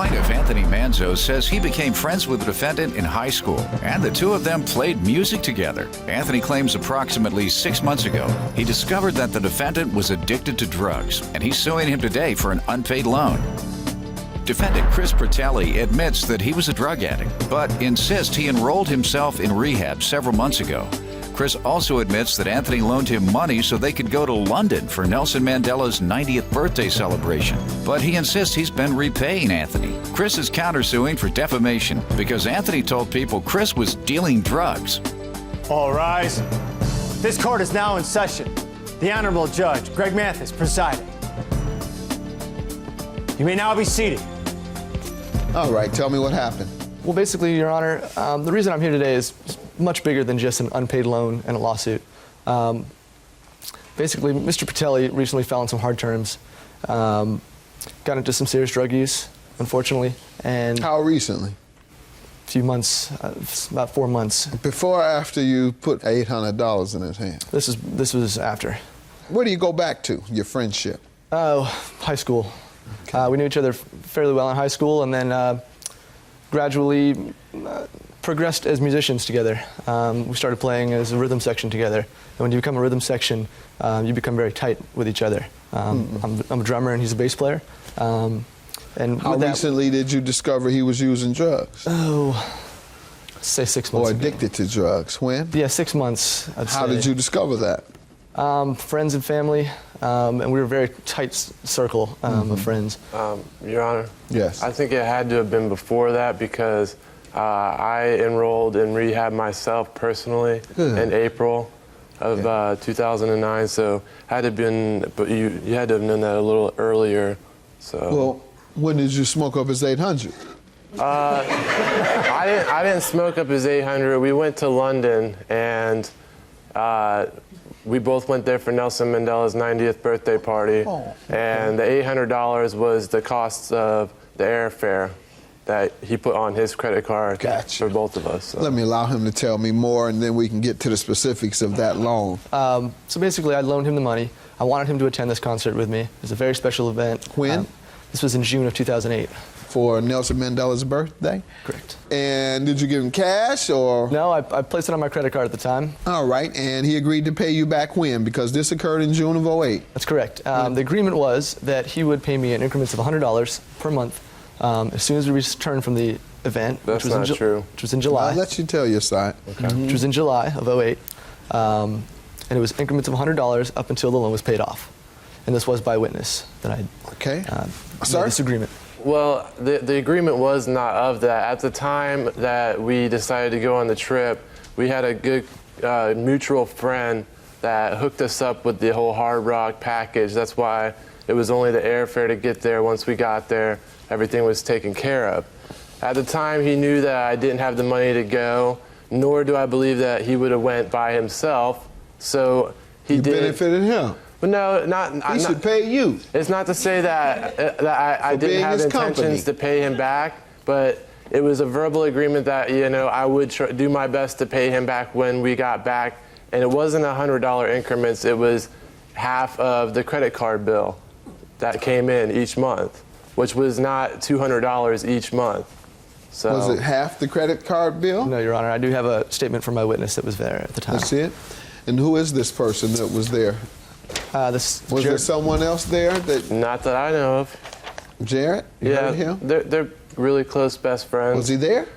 Plaintiff Anthony Manzo says he became friends with the defendant in high school, and the two of them played music together. Anthony claims approximately 6 months ago, he discovered that the defendant was addicted to drugs, and he's suing him today for an unpaid loan. Defendant Chris Pratelli admits that he was a drug addict, but insists he enrolled himself in rehab several months ago. Chris also admits that Anthony loaned him money so they could go to London for Nelson Mandela's 90th birthday celebration. But he insists he's been repaying Anthony. Chris is countersuing for defamation because Anthony told people Chris was dealing drugs. All rise. This court is now in session. The Honorable Judge Greg Mathis presiding. You may now be seated. All right, tell me what happened. Well, basically, Your Honor, the reason I'm here today is much bigger than just an unpaid loan and a lawsuit. Basically, Mr. Pratelli recently fell on some hard terms, got into some serious drug use, unfortunately, and... How recently? A few months, about 4 months. Before or after you put $800 in his hand? This was after. Where do you go back to, your friendship? Oh, high school. Okay. We knew each other fairly well in high school, and then gradually progressed as musicians together. We started playing as a rhythm section together. And when you become a rhythm section, you become very tight with each other. I'm a drummer and he's a bass player. And how recently did you discover he was using drugs? Oh, say 6 months Or addicted to drugs. When? Yeah, 6 months, I'd say. How did you discover that? Friends and family, and we were a very tight circle of friends. Your Honor? Yes. I think it had to have been before that because I enrolled in rehab myself personally in April of 2009, so had to have been, but you had to have known that a little earlier. So. Well, when did you smoke up his 800? I didn't smoke up his 800. We went to London and we both went there for Nelson Mandela's 90th birthday party, and the $800 was the cost of the airfare that he put on his credit card for both of us. So. Let me allow him to tell me more, and then we can get to the specifics of that loan. So basically, I loaned him the money. I wanted him to attend this concert with me. It was a very special event. When? This was in June of 2008. For Nelson Mandela's birthday? Correct. And did you give him cash, or? No, I placed it on my credit card at the time. All right, and he agreed to pay you back when? Because this occurred in June of 2008. That's correct. The agreement was that he would pay me in increments of $100 per month as soon as we returned from the event, which was in July. I'll let you tell your side. Okay. Which was in July of 2008. And it was increments of $100 up until the loan was paid off. And this was by witness that I made this agreement. Well, the agreement was not of that. At the time that we decided to go on the trip, we had a good mutual friend that hooked us up with the whole Hard Rock package. That's why it was only the airfare to get there. Once we got there, everything was taken care of. At the time, he knew that I didn't have the money to go, nor do I believe that he would have went by himself. So he did. You benefited him. But no, he should pay you. It's not to say that I didn't have intentions to pay him back, but it was a verbal agreement that I would do my best to pay him back when we got back, and it wasn't $100 increments. It was half of the credit card bill that came in each month, which was not $200 each month. So was it half the credit card bill? No, Your Honor. I do have a statement from my witness that was there at the time. That's it. And who is this person that was there? Was there someone else there? Not that I know of. Jared? You heard him? They're really close best friends. Was he there?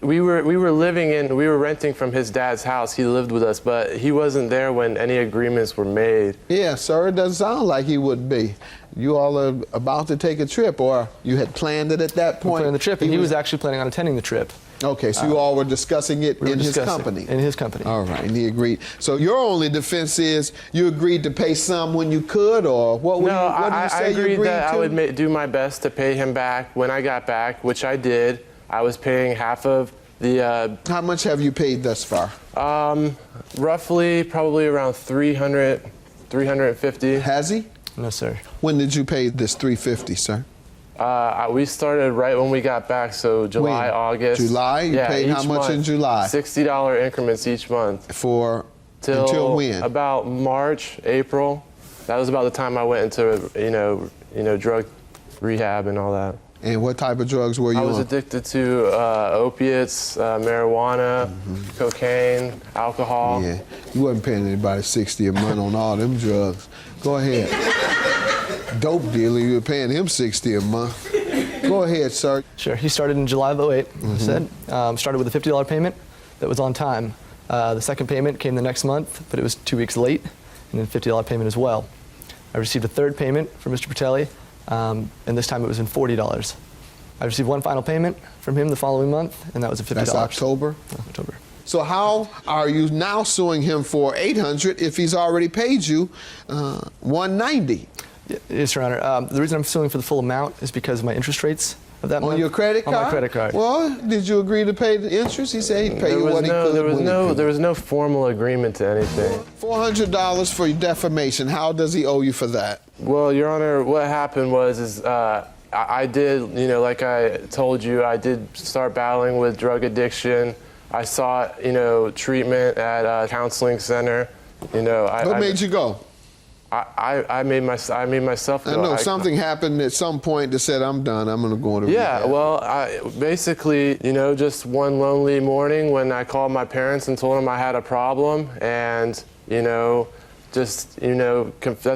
We were renting from his dad's house. He lived with us, but he wasn't there when any agreements were made. Yeah, sir, it doesn't sound like he would be. You all are about to take a trip, or you had planned it at that point? We planned the trip, and he was actually planning on attending the trip. Okay, so you all were discussing it in his company? In his company. All right, and he agreed. So your only defense is you agreed to pay some when you could, or what would you say you agreed that to? I would do my best to pay him back when I got back, which I did. I was paying half of the... How much have you paid thus far? Roughly, probably around $300, $350. Has he? No, sir. When did you pay this $350, sir? We started right when we got back, so July, August. July? You paid how much in July? $60 increments each month. Until when? About March, April. That was about the time I went into, drug rehab and all that. And what type of drugs were you on? I was addicted to opiates, marijuana, cocaine, alcohol. Yeah, you wasn't paying anybody 60 a month on all them drugs. Go ahead. Dope dealer, you were paying him 60 a month. Go ahead, sir. Sure. He started in July of 08, I said. Started with a $50 payment that was on time. The second payment came the next month, but it was 2 weeks late, and then $50 payment as well. I received a third payment from Mr. Patelli, and this time it was in $40. I received one final payment from him the following month, and that was a $50. That's October? October. So how are you now suing him for $800 if he's already paid you $190? Yes, Your Honor. The reason I'm suing for the full amount is because of my interest rates of that month. On your credit card? On my credit card. Well, did you agree to pay the interest? He said he'd pay you what he could. There was no formal agreement to anything. $400 for defamation. How does he owe you for that? Well, Your Honor, what happened was I did, like I told you, I did start battling with drug addiction. I sought, treatment at a counseling center. What made you go? I made myself go. I know something happened at some point that said, I'm done, I'm gonna go into rehab. Yeah, well, basically, just one lonely morning when I called my parents and told them I had a problem, and, that's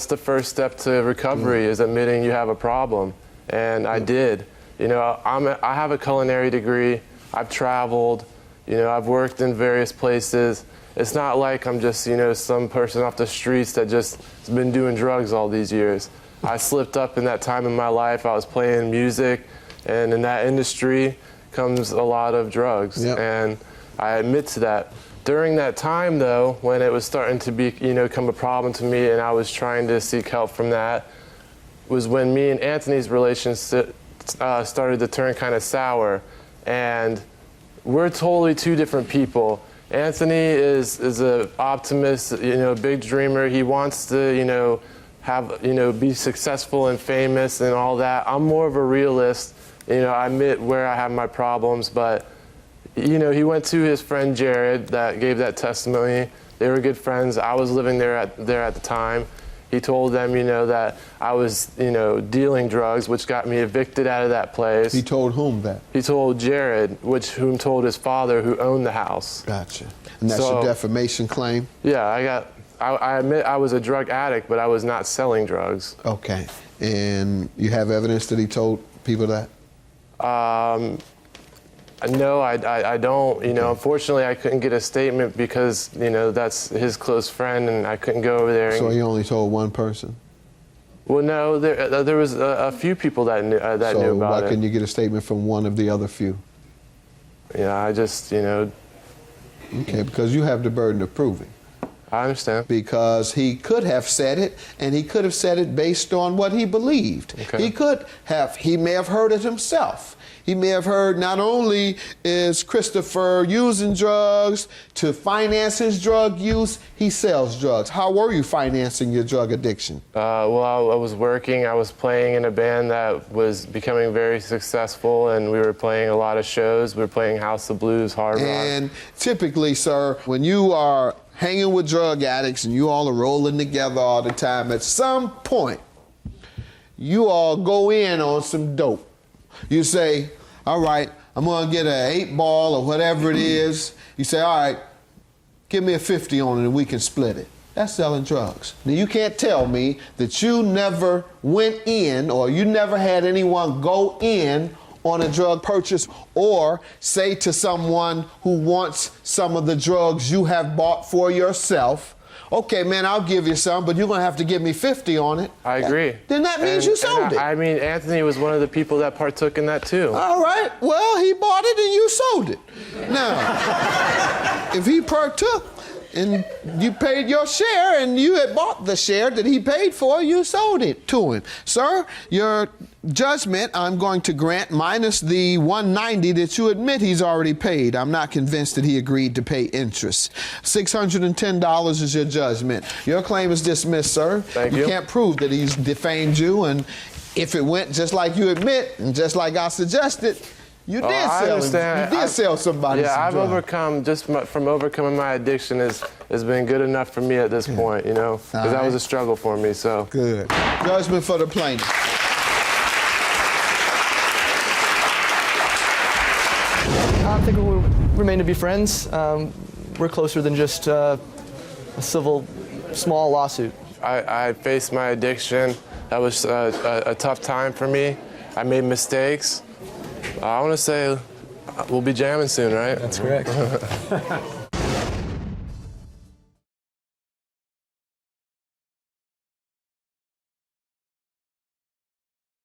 the first step to recovery is admitting you have a problem, and I did. I have a culinary degree, I've traveled, I've worked in various places. It's not like I'm just, some person off the streets that just has been doing drugs all these years. I slipped up in that time in my life. I was playing music, and in that industry comes a lot of drugs, and I admit to that. During that time, though, when it was starting to become a problem to me, and I was trying to seek help from that, was when me and Anthony's relationship started to turn kind of sour, and we're totally two different people. Anthony is an optimist, big dreamer. He wants to, be successful and famous and all that. I'm more of a realist. I admit where I have my problems, but, he went to his friend Jared that gave that testimony. They were good friends. I was living there at the time. He told them, that I was, dealing drugs, which got me evicted out of that place. He told whom that? He told Jared, whom told his father, who owned the house. Gotcha. And that's your defamation claim? Yeah, I admit I was a drug addict, but I was not selling drugs. Okay. And you have evidence that he told people that? No, I don't. Unfortunately, I couldn't get a statement because, that's his close friend, and I couldn't go over there. So he only told one person? Well, no, there was a few people that knew about it. So why couldn't you get a statement from one of the other few? Yeah, I just, Okay, because you have the burden of proving. I understand. Because he could have said it, and he could have said it based on what he believed. Okay. He may have heard it himself. He may have heard not only is Christopher using drugs to finance his drug use, he sells drugs. How were you financing your drug addiction? Well, I was working. I was playing in a band that was becoming very successful, and we were playing a lot of shows. We were playing House of Blues, Hard Rock. And typically, sir, when you are hanging with drug addicts and you all are rolling together all the time, at some point, you all go in on some dope. You say, all right, I'm gonna get an 8-ball or whatever it is. You say, all right, give me a 50 on it and we can split it. That's selling drugs. Now you can't tell me that you never went in or you never had anyone go in on a drug purchase or say to someone who wants some of the drugs you have bought for yourself, okay, man, I'll give you some, but you're going to have to give me 50 on it. I agree. Then that means you sold it. I mean, Anthony was one of the people that partook in that too. All right. Well, he bought it and you sold it. Now, if he partook and you paid your share and you had bought the share that he paid for, you sold it to him. Sir, your judgment I'm going to grant minus the $190 that you admit he's already paid. I'm not convinced that he agreed to pay interest. $610 is your judgment. Your claim is dismissed, sir. Thank you. You can't prove that he's defamed you, and if it went just like you admit and just like I suggested, you did sell somebody some I've drugs. overcome, from overcoming my addiction has been good enough for me at this point, because that was a struggle for me, so. Good. Judgment for the plaintiff. think we'll remain to be friends. We're closer than just a civil small lawsuit. I faced my addiction. That was a tough time for me. I made mistakes. I want to say we'll be jamming soon, right? That's correct.